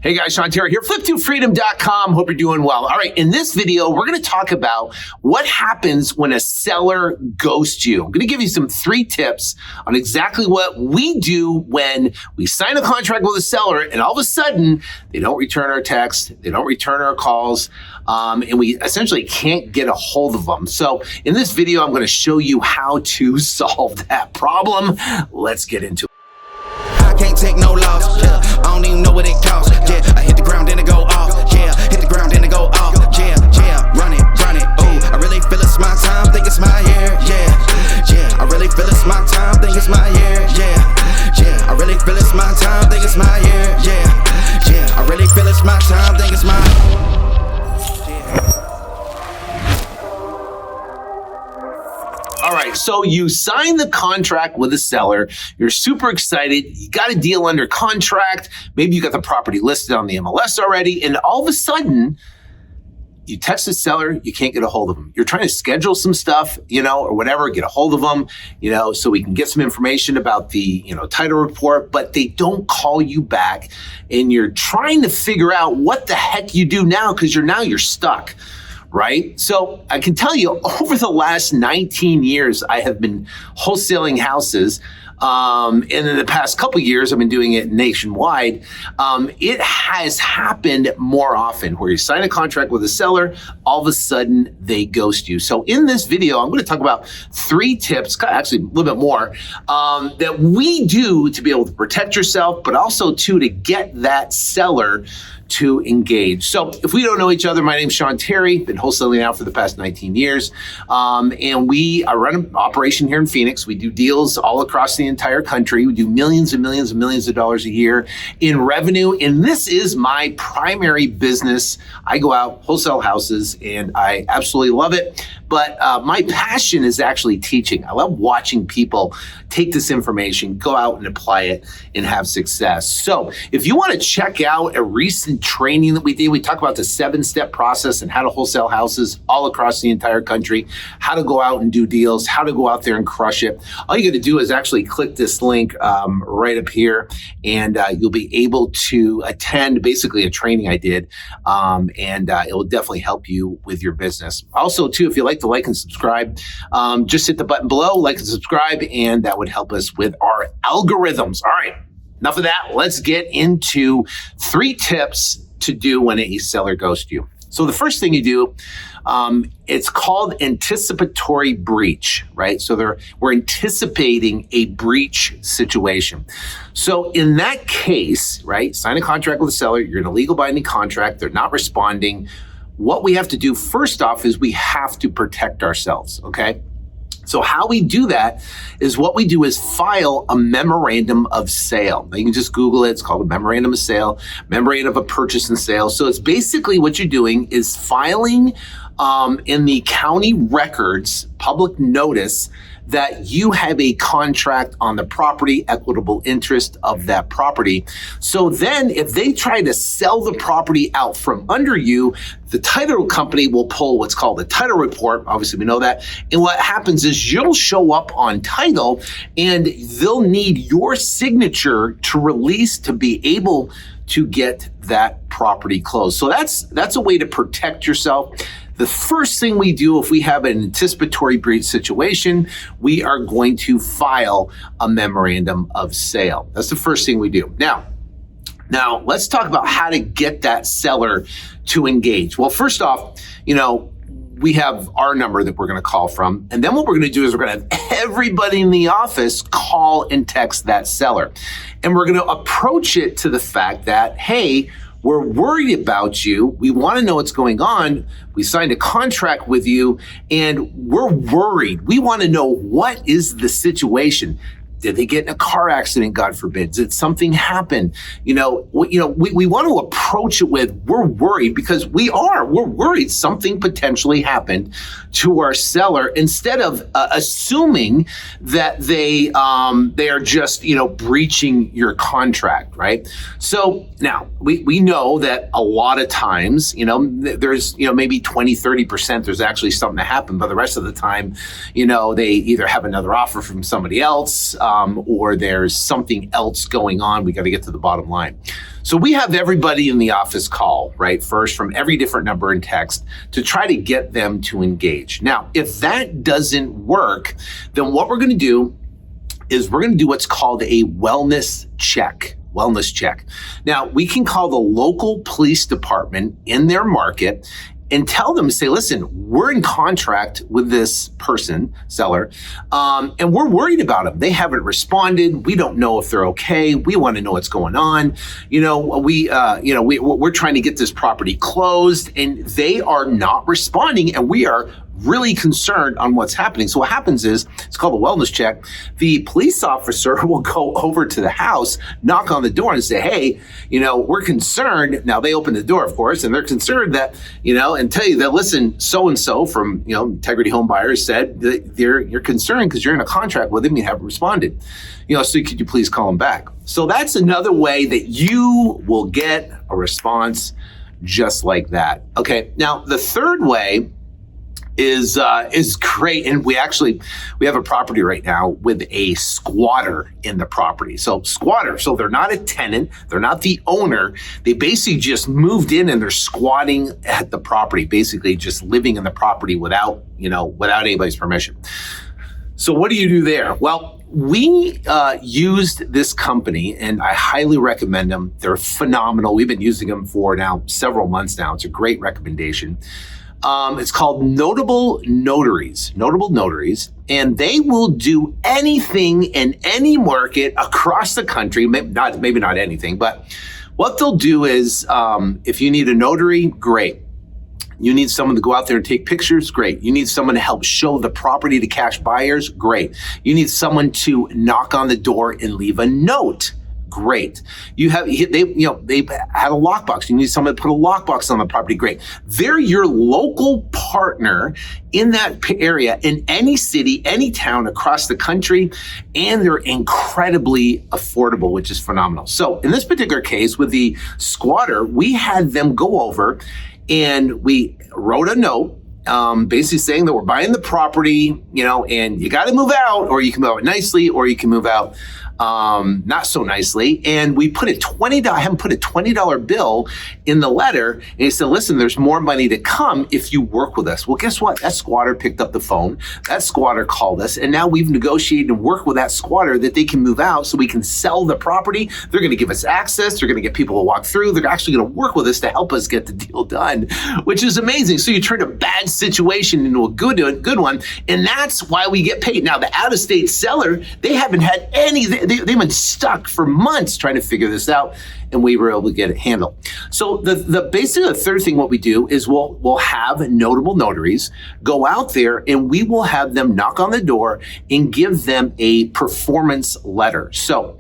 Hey guys, Sean Terry here, flip2freedom.com. Hope you're doing well. All right, in this video, we're going to talk about what happens when a seller ghosts you. I'm going to give you some 3 tips on exactly what we do when we sign a contract with a seller and all of a sudden they don't return our texts, they don't return our calls, and we essentially can't get a hold of them. So in this video, I'm going to show you how to solve that problem. Let's get into it. I can't take no loss, yeah. I don't even know what it costs, yeah. I hit the ground, then it go off, yeah. Hit the ground, then it go off, yeah, yeah. Run it, ooh. I really feel it's my time, think it's my year, yeah, yeah. I really feel it's my time, think it's my year, yeah, yeah. I really feel it's my time, think it's my year, yeah, yeah. I really feel it's my time, think it's my All right, so you sign the contract with a seller. You're super excited. You got a deal under contract. Maybe you got the property listed on the MLS already. And all of a sudden, you text the seller, you can't get a hold of them. You're trying to schedule some stuff, or whatever, get a hold of them, so we can get some information about the, title report, but they don't call you back. And you're trying to figure out what the heck you do now because you're stuck. Right? So I can tell you over the last 19 years, I have been wholesaling houses. And in the past couple of years, I've been doing it nationwide. It has happened more often where you sign a contract with a seller, all of a sudden they ghost you. So in this video, I'm going to talk about 3 tips, actually a little bit more, that we do to be able to protect yourself, but also to get that seller to engage. So if we don't know each other, my name's Sean Terry, been wholesaling now for the past 19 years. And we run an operation here in Phoenix. We do deals all across the entire country. We do millions and millions and millions of dollars a year in revenue. And this is my primary business. I go out, wholesale houses, and I absolutely love it. But my passion is actually teaching. I love watching people take this information, go out and apply it and have success. So if you want to check out a recent training that we did, we talk about the 7-step process and how to wholesale houses all across the entire country, how to go out and do deals, how to go out there and crush it. All you got to do is actually click this link right up here, and you'll be able to attend basically a training I did, and it will definitely help you with your business. Also, too, if you like to like and subscribe, just hit the button below, like and subscribe, and that would help us with our algorithms. All right, enough of that. Let's get into 3 tips to do when a seller ghosts you. So the first thing you do, it's called anticipatory breach, right? So we're anticipating a breach situation. So in that case, right, sign a contract with a seller, you're in a legal binding contract, they're not responding. What we have to do first off is we have to protect ourselves, okay? So how we do that is what we do is file a memorandum of sale. Now you can just Google it. It's called a memorandum of sale, memorandum of a purchase and sale. So it's basically what you're doing is filing in the county records, public notice that you have a contract on the property, equitable interest of that property. So then if they try to sell the property out from under you, the title company will pull what's called a title report. Obviously, we know that. And what happens is you'll show up on title and they'll need your signature to release to be able to get that property closed. So that's a way to protect yourself. The first thing we do if we have an anticipatory breach situation, we are going to file a memorandum of sale. That's the first thing we do. Now let's talk about how to get that seller to engage. Well, first off, we have our number that we're going to call from. And then what we're going to do is we're going to have everybody in the office call and text that seller. And we're going to approach it to the fact that, hey, we're worried about you. We want to know what's going on. We signed a contract with you and we're worried. We want to know what is the situation. Did they get in a car accident, God forbid? Did something happen? We want to approach it with, we're worried because we're worried something potentially happened to our seller instead of assuming that they are just, breaching your contract, right? So now we know that a lot of times, there's, maybe 20, 30%, there's actually something that happened, but the rest of the time, they either have another offer from somebody else, or there's something else going on. We got to get to the bottom line. So we have everybody in the office call, right, first from every different number and text to try to get them to engage. Now, if that doesn't work, then what we're going to do is we're going to do what's called a wellness check. Now, we can call the local police department in their market and tell them, say, listen, we're in contract with this person, seller, and we're worried about them. They haven't responded. We don't know if they're okay. We want to know what's going on. We're trying to get this property closed, and they are not responding, and we are really concerned on what's happening. So what happens is, it's called a wellness check. The police officer will go over to the house, knock on the door and say, hey, we're concerned. Now they open the door, of course, and they're concerned that, and tell you that, listen, so-and-so from, Integrity Home Buyers said that you're concerned because you're in a contract with them, you haven't responded. So could you please call them back? So that's another way that you will get a response just like that. Okay. Now the third way is great. And we have a property right now with a squatter in the property. So they're not a tenant, they're not the owner. They basically just moved in and they're squatting at the property, basically just living in the property without anybody's permission. So what do you do there? Well, we used this company and I highly recommend them. They're phenomenal. We've been using them for now several months now. It's a great recommendation. It's called Notable Notaries, and they will do anything in any market across the country. Maybe not anything, but what they'll do is, if you need a notary, great. You need someone to go out there and take pictures, great. You need someone to help show the property to cash buyers, great. You need someone to knock on the door and leave a note. Great. They had a lockbox. You need someone to put a lockbox on the property. Great. They're your local partner in that area, in any city, any town across the country, and they're incredibly affordable, which is phenomenal. So in this particular case with the squatter, we had them go over and we wrote a note, basically saying that we're buying the property, and you got to move out, or you can move out nicely, or you can move out not so nicely. And we put I haven't put a $20 bill in the letter. And he said, listen, there's more money to come if you work with us. Well, guess what? That squatter picked up the phone. That squatter called us. And now we've negotiated and worked with that squatter that they can move out so we can sell the property. They're going to give us access. They're going to get people to walk through. They're actually going to work with us to help us get the deal done, which is amazing. So you turn a bad situation into a good one. And that's why we get paid. Now, the out-of-state seller, they haven't had they've been stuck for months trying to figure this out, and we were able to get it handled. So basically the third thing what we do is we'll have notable notaries go out there and we will have them knock on the door and give them a performance letter. So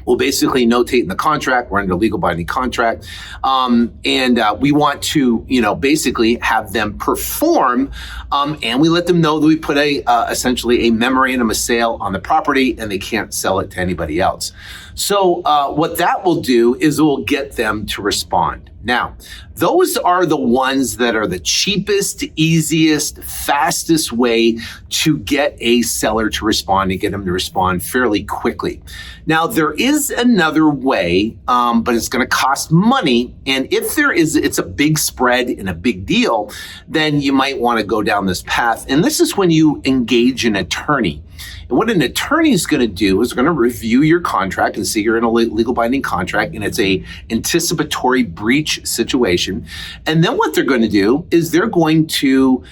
we'll basically notate in the contract, we're under legal binding contract, and we want to, basically have them perform, and we let them know that we put essentially a memorandum of sale on the property and they can't sell it to anybody else. So what that will do is it will get them to respond. Now, those are the ones that are the cheapest, easiest, fastest way to get a seller to respond and get them to respond fairly quickly. Now, there is another way, but it's going to cost money. And if it's a big spread and a big deal, then you might want to go down this path. And this is when you engage an attorney. And what an attorney is going to do is going to review your contract and see you're in a legal binding contract and it's a anticipatory breach situation. And then what they're going to do is they're going to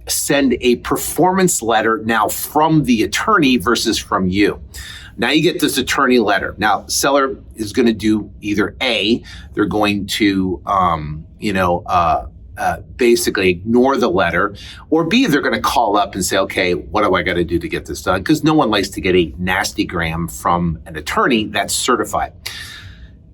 send a performance letter now from the attorney versus from you. Now you get this attorney letter. Now, seller is going to do either A, they're going to, basically ignore the letter, or B, they're going to call up and say, okay, what do I got to do to get this done? Because no one likes to get a nasty gram from an attorney that's certified.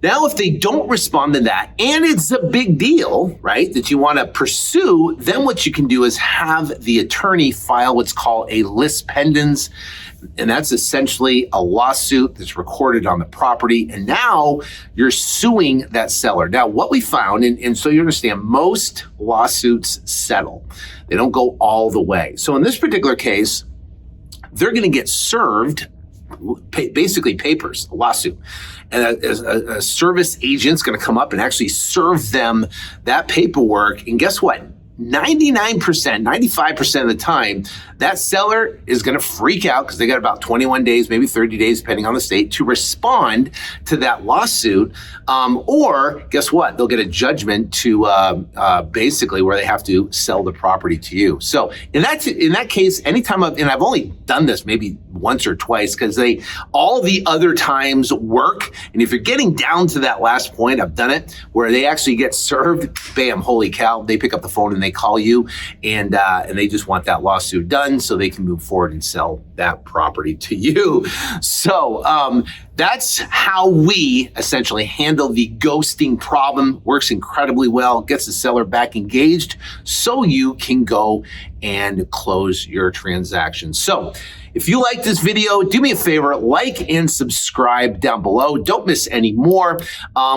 Now, if they don't respond to that, and it's a big deal, right, that you want to pursue, then what you can do is have the attorney file what's called a lis pendens. And that's essentially a lawsuit that's recorded on the property. And now you're suing that seller. Now, what we found, and so you understand, most lawsuits settle. They don't go all the way. So in this particular case, they're going to get served basically papers, a lawsuit. And a service agent's going to come up and actually serve them that paperwork. And guess what? 99%, 95% of the time, that seller is going to freak out because they got about 21 days, maybe 30 days, depending on the state, to respond to that lawsuit. Or guess what? They'll get a judgment to basically where they have to sell the property to you. So in that case, anytime I've only done this maybe once or twice because all the other times work. And if you're getting down to that last point, I've done it where they actually get served. Bam, holy cow! They pick up the phone and they call you, and they just want that lawsuit done so they can move forward and sell that property to you. So that's how we essentially handle the ghosting problem. Works incredibly well, gets the seller back engaged so you can go and close your transaction. So if you like this video, do me a favor, like and subscribe down below. Don't miss any more.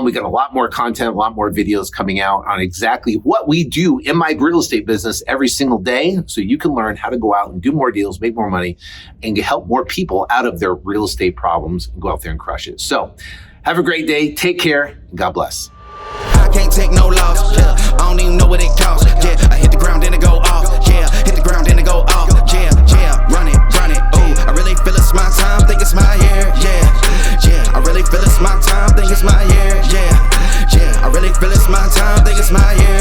We got a lot more content, a lot more videos coming out on exactly what we do in my real estate business every single day, so you can learn how to go out and do more deals, make more money, and help more people out of their real estate problems and go out there and crush it. So have a great day. Take care. And God bless. I can't take no loss, yeah. I don't even know what it costs, yeah. I hit the ground and it go off, yeah. Hit the ground and it go off, yeah, yeah. Run it, ooh. I really feel it's my time, think it's my year, yeah, yeah. I really feel it's my time, think it's my year, yeah, yeah. I really feel it's my time, think it's my year.